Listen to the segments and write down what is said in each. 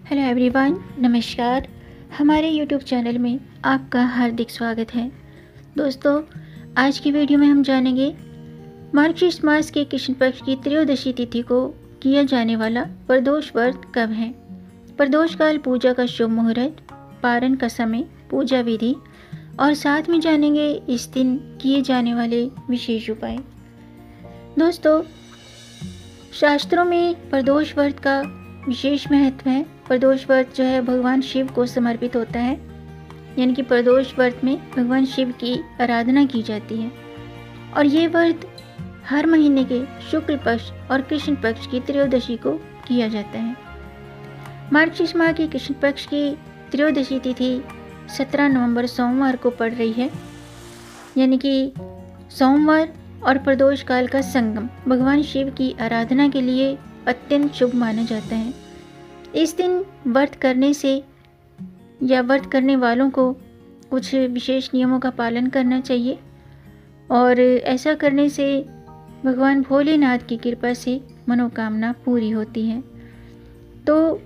Hello everyone, नमस्कार। हमारे YouTube channel में आपका हार्दिक स्वागत है। दोस्तों, आज की वीडियो में हम जानेंगे मार्गशीर्ष मास के कृष्ण पक्ष की त्रयोदशी तिथि को किया जाने वाला प्रदोष व्रत कब है, प्रदोष काल, पूजा का शुभ मुहूर्त, पारण का समय, पूजा विधि और साथ में जानेंगे इस दिन किए जाने वाले विशेष उपाय। दोस्तों, शास्त्रों में प्रदोष व्रत का विशेष महत्व है। प्रदोष व्रत जो है भगवान शिव को समर्पित होता है, यानी कि प्रदोष व्रत में भगवान शिव की आराधना की जाती है और ये व्रत हर महीने के शुक्ल पक्ष और कृष्ण पक्ष की त्रयोदशी को किया जाता है। मार्गशीर्ष माह की कृष्ण पक्ष की त्रयोदशी तिथि 17 नवंबर सोमवार को पड़ रही है, यानी कि सोमवार और प्रदोष काल का संगम भगवान शिव की आराधना के लिए अत्यंत शुभ माना जाता है। इस दिन व्रत करने से या व्रत करने वालों को कुछ विशेष नियमों का पालन करना चाहिए और ऐसा करने से भगवान भोलेनाथ की कृपा से मनोकामना पूरी होती है। तो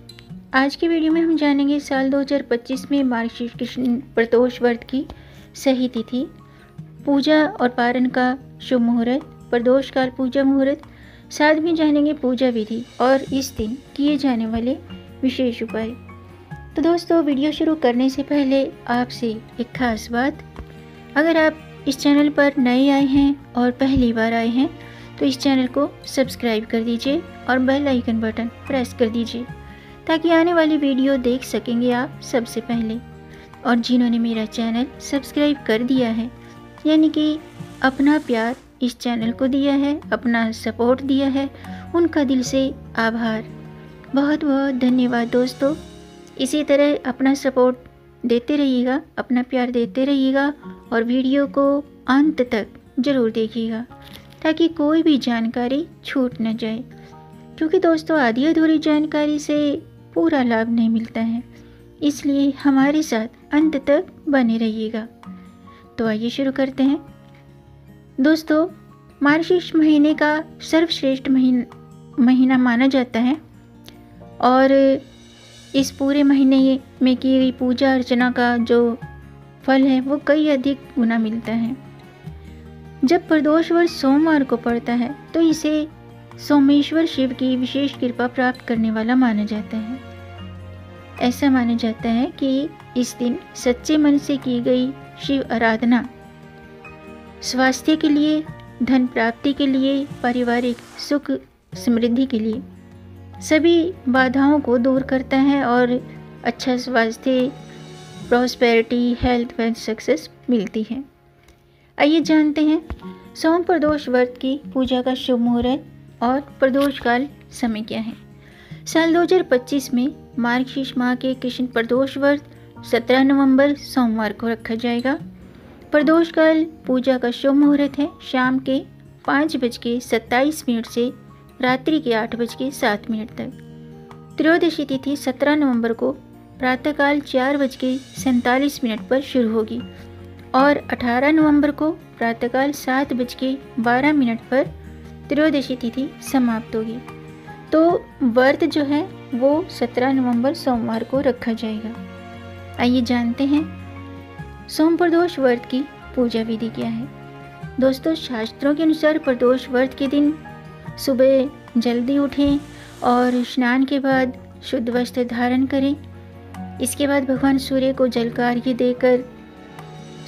आज की वीडियो में हम जानेंगे साल 2025 में मार्गशीर्ष कृष्ण प्रदोष व्रत की सही तिथि, पूजा और पारण का शुभ मुहूर्त, प्रदोष काल पूजा मुहूर्त, साथ में जानेंगे पूजा विधि और इस दिन किए जाने वाले विशेष उपाय। तो दोस्तों, वीडियो शुरू करने से पहले आपसे एक खास बात, अगर आप इस चैनल पर नए आए हैं और पहली बार आए हैं तो इस चैनल को सब्सक्राइब कर दीजिए और बेल आइकन बटन प्रेस कर दीजिए ताकि आने वाली वीडियो देख सकेंगे आप सबसे पहले। और जिन्होंने मेरा चैनल सब्सक्राइब कर दिया है, यानी कि अपना प्यार इस चैनल को दिया है, अपना सपोर्ट दिया है, उनका दिल से आभार, बहुत बहुत धन्यवाद। दोस्तों, इसी तरह अपना सपोर्ट देते रहिएगा, अपना प्यार देते रहिएगा और वीडियो को अंत तक ज़रूर देखिएगा ताकि कोई भी जानकारी छूट न जाए, क्योंकि दोस्तों आधी अधूरी जानकारी से पूरा लाभ नहीं मिलता है, इसलिए हमारे साथ अंत तक बने रहिएगा। तो आइए शुरू करते हैं। दोस्तों, मार्गशीर्ष महीने का सर्वश्रेष्ठ महीना माना जाता है और इस पूरे महीने में की गई पूजा अर्चना का जो फल है वो कई अधिक गुना मिलता है। जब प्रदोष व्रत सोमवार को पड़ता है तो इसे सोमेश्वर शिव की विशेष कृपा प्राप्त करने वाला माना जाता है। ऐसा माना जाता है कि इस दिन सच्चे मन से की गई शिव आराधना स्वास्थ्य के लिए, धन प्राप्ति के लिए, पारिवारिक सुख समृद्धि के लिए सभी बाधाओं को दूर करता है और अच्छा स्वास्थ्य, प्रॉस्पेरिटी, हेल्थ व सक्सेस मिलती है। आइए जानते हैं सोम प्रदोष व्रत की पूजा का शुभ मुहूर्त और प्रदोष काल समय क्या है। साल 2025 में मार्गशीर्ष माह के कृष्ण प्रदोष व्रत 17 नवंबर सोमवार को रखा जाएगा। प्रदोष काल पूजा का शुभ मुहूर्त है शाम के 5:27 से रात्रि के 8:07 तक। त्रयोदशी तिथि 17 नवंबर को प्रातःकाल 4:47 पर शुरू होगी और 18 नवंबर को प्रातःकाल 7:12 पर त्रयोदशी तिथि समाप्त होगी। तो व्रत जो है वो 17 नवंबर सोमवार को रखा जाएगा। आइए जानते हैं सोम प्रदोष व्रत की पूजा विधि क्या है। दोस्तों, शास्त्रों के अनुसार प्रदोष व्रत के दिन सुबह जल्दी उठें और स्नान के बाद शुद्ध वस्त्र धारण करें। इसके बाद भगवान सूर्य को जल का अर्घ्य देकर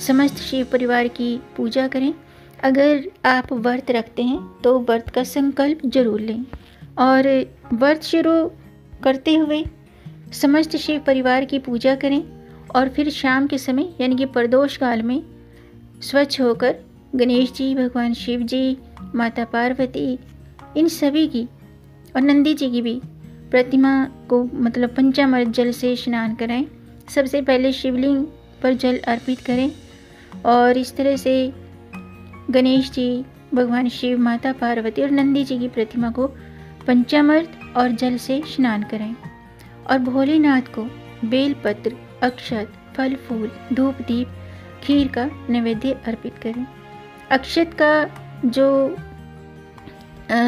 समस्त शिव परिवार की पूजा करें। अगर आप व्रत रखते हैं तो व्रत का संकल्प जरूर लें और व्रत शुरू करते हुए समस्त शिव परिवार की पूजा करें और फिर शाम के समय यानी कि प्रदोष काल में स्वच्छ होकर गणेश जी, भगवान शिव जी, माता पार्वती, इन सभी की और नंदी जी की भी प्रतिमा को पंचामृत जल से स्नान कराएं। सबसे पहले शिवलिंग पर जल अर्पित करें और इस तरह से गणेश जी, भगवान शिव, माता पार्वती और नंदी जी की प्रतिमा को पंचामृत और जल से स्नान कराएं और भोलेनाथ को बेलपत्र, अक्षत, फल फूल, धूप दीप, खीर का नैवेद्य अर्पित करें। अक्षत का जो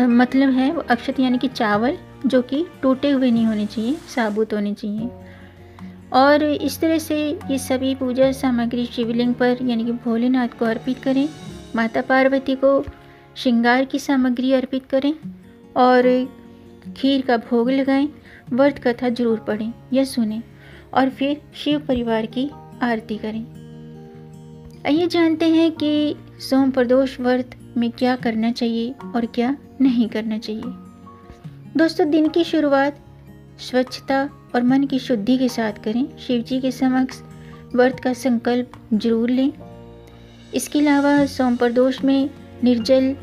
मतलब है वो अक्षत यानी कि चावल जो कि टूटे हुए नहीं होने चाहिए, साबुत होने चाहिए। और इस तरह से ये सभी पूजा सामग्री शिवलिंग पर यानी कि भोलेनाथ को अर्पित करें। माता पार्वती को श्रृंगार की सामग्री अर्पित करें और खीर का भोग लगाएं। व्रत कथा जरूर पढ़ें या सुनें और फिर शिव परिवार की आरती करें। आइए जानते हैं कि सोम प्रदोष व्रत में क्या करना चाहिए और क्या नहीं करना चाहिए। दोस्तों, दिन की शुरुआत स्वच्छता और मन की शुद्धि के साथ करें। शिव जी के समक्ष व्रत का संकल्प जरूर लें। इसके अलावा सोम प्रदोष में निर्जल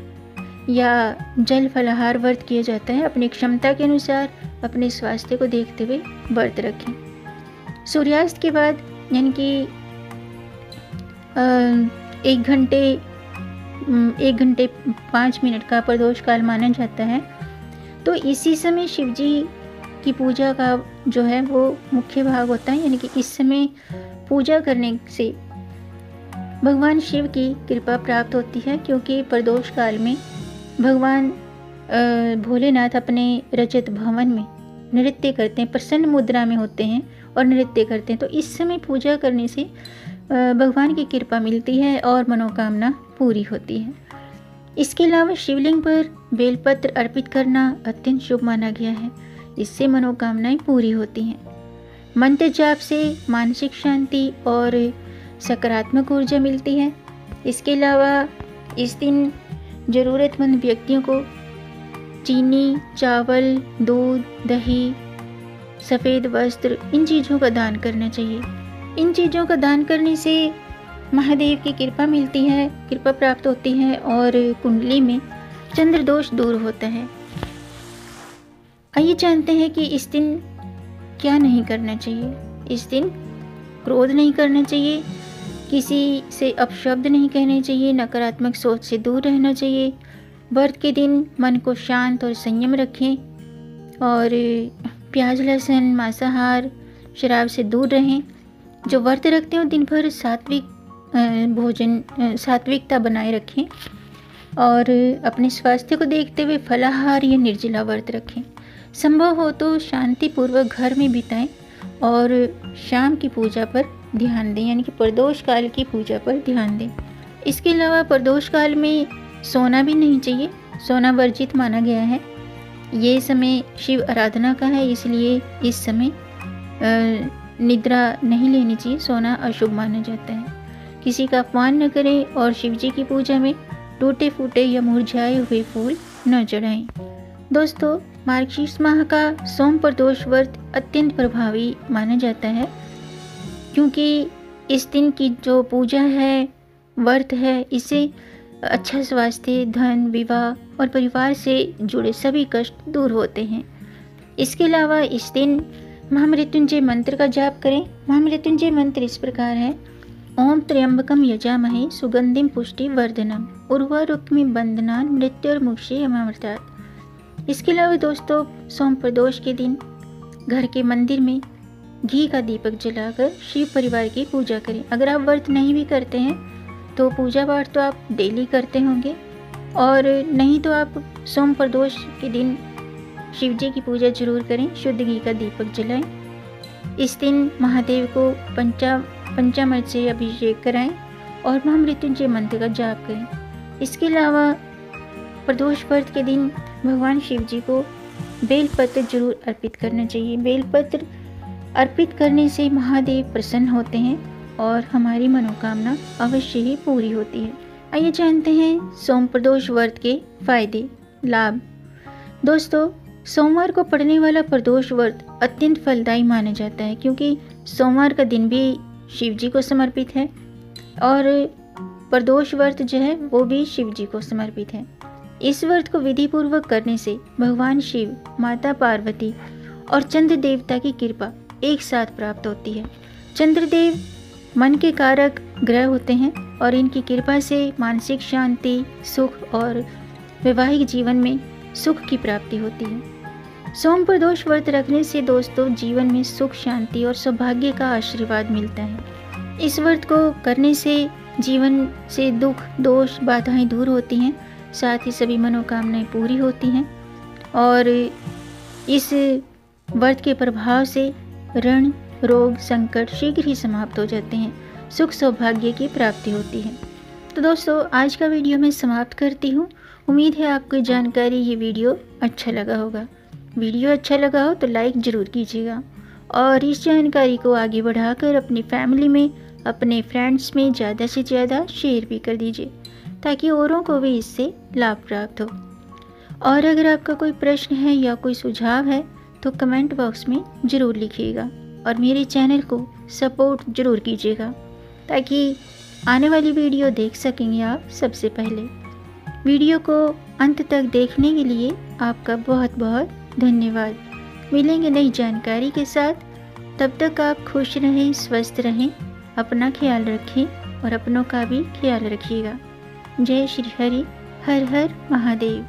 या जल फलाहार व्रत किया जाता है। अपनी क्षमता के अनुसार अपने स्वास्थ्य को देखते हुए व्रत रखें। सूर्यास्त के बाद यानी कि 1 घंटे 5 मिनट का प्रदोष काल माना जाता है। तो इसी समय शिव जी की पूजा का जो है वो मुख्य भाग होता है, यानी कि इस समय पूजा करने से भगवान शिव की कृपा प्राप्त होती है, क्योंकि प्रदोष काल में भगवान भोलेनाथ अपने रजत भवन में नृत्य करते हैं, प्रसन्न मुद्रा में होते हैं और नृत्य करते हैं। तो इस समय पूजा करने से भगवान की कृपा मिलती है और मनोकामना पूरी होती है। इसके अलावा शिवलिंग पर बेलपत्र अर्पित करना अत्यंत शुभ माना गया है। इससे मनोकामनाएं पूरी होती हैं। मंत्र जाप से मानसिक शांति और सकारात्मक ऊर्जा मिलती है। इसके अलावा इस दिन ज़रूरतमंद व्यक्तियों को चीनी, चावल, दूध, दही, सफ़ेद वस्त्र, इन चीज़ों का दान करना चाहिए। इन चीज़ों का दान करने से महादेव की कृपा मिलती है, कृपा प्राप्त होती है और कुंडली में चंद्र दोष दूर होता है। आइए जानते हैं कि इस दिन क्या नहीं करना चाहिए। इस दिन क्रोध नहीं करना चाहिए, किसी से अपशब्द नहीं कहने चाहिए, नकारात्मक सोच से दूर रहना चाहिए। व्रत के दिन मन को शांत और संयम रखें और प्याज, लहसुन, मांसाहार, शराब से दूर रहें। जो व्रत रखते हैं दिन भर सात्विकता बनाए रखें और अपने स्वास्थ्य को देखते हुए फलाहार या निर्जला व्रत रखें। संभव हो तो शांतिपूर्वक घर में बिताएं और शाम की पूजा पर ध्यान दें, यानी कि प्रदोष काल की पूजा पर ध्यान दें। इसके अलावा प्रदोष काल में सोना भी नहीं चाहिए, सोना वर्जित माना गया है। ये समय शिव आराधना का है, इसलिए इस समय निद्रा नहीं लेनी चाहिए, सोना अशुभ माना जाता है। किसी का अपमान न करें और शिव जी की पूजा में टूटे फूटे या मुरझाए हुए फूल न चढ़ाएं। दोस्तों, मार्गशीर्ष माह का सोम प्रदोष व्रत अत्यंत प्रभावी माना जाता है, क्योंकि इस दिन की जो पूजा है, व्रत है, इससे अच्छा स्वास्थ्य, धन, विवाह और परिवार से जुड़े सभी कष्ट दूर होते हैं। इसके अलावा इस दिन महामृत्युंजय मंत्र का जाप करें। महामृत्युंजय मंत्र इस प्रकार है: ओम त्र्यंबकम यजामहे सुगंधिम पुष्टि वर्धनम उर्वारुक्मि बंधनान मृत्युर्मुक्षे अमृतात्। इसके अलावा दोस्तों, सोम प्रदोष के दिन घर के मंदिर में घी का दीपक जलाकर शिव परिवार की पूजा करें। अगर आप व्रत नहीं भी करते हैं तो पूजा पाठ तो आप डेली करते होंगे, और नहीं तो आप सोम प्रदोष के दिन शिव जी की पूजा जरूर करें। शुद्ध घी का दीपक जलाएं। इस दिन महादेव को पंचामृत से अभिषेक कराएं और महामृत्युंजय मंत्र का जाप करें। इसके अलावा प्रदोष व्रत के दिन भगवान शिव जी को बेलपत्र जरूर अर्पित करना चाहिए। बेलपत्र अर्पित करने से महादेव प्रसन्न होते हैं और हमारी मनोकामना अवश्य ही पूरी होती है। आइए जानते हैं सोम प्रदोष व्रत के फायदे, लाभ। दोस्तों, सोमवार को पड़ने वाला प्रदोष व्रत अत्यंत फलदायी माना जाता है, क्योंकि सोमवार का दिन भी शिव जी को समर्पित है और प्रदोष व्रत जो है वो भी शिव जी को समर्पित है। इस व्रत को विधि पूर्वक करने से भगवान शिव, माता पार्वती और चंद्र देवता की कृपा एक साथ प्राप्त होती है। चंद्रदेव मन के कारक ग्रह होते हैं और इनकी कृपा से मानसिक शांति, सुख और वैवाहिक जीवन में सुख की प्राप्ति होती है। सोम प्रदोष व्रत रखने से दोस्तों जीवन में सुख, शांति और सौभाग्य का आशीर्वाद मिलता है। इस व्रत को करने से जीवन से दुख, दोष, बाधाएं दूर होती हैं, साथ ही सभी मनोकामनाएं पूरी होती हैं और इस व्रत के प्रभाव से ऋण, रोग, संकट शीघ्र ही समाप्त हो जाते हैं। सुख सौभाग्य की प्राप्ति होती है। तो दोस्तों, आज का वीडियो मैं समाप्त करती हूँ। उम्मीद है आपको जानकारी, ये वीडियो अच्छा लगा होगा। वीडियो अच्छा लगा हो तो लाइक ज़रूर कीजिएगा और इस जानकारी को आगे बढ़ाकर अपनी फैमिली में, अपने फ्रेंड्स में ज़्यादा से ज़्यादा शेयर भी कर दीजिए, ताकि औरों को भी इससे लाभ प्राप्त हो। और अगर आपका कोई प्रश्न है या कोई सुझाव है तो कमेंट बॉक्स में ज़रूर लिखिएगा और मेरे चैनल को सपोर्ट ज़रूर कीजिएगा, ताकि आने वाली वीडियो देख सकेंगे आप सबसे पहले। वीडियो को अंत तक देखने के लिए आपका बहुत बहुत धन्यवाद। मिलेंगे नई जानकारी के साथ, तब तक आप खुश रहें, स्वस्थ रहें, अपना ख्याल रखें और अपनों का भी ख्याल रखिएगा। जय श्री हरि, हर हर महादेव।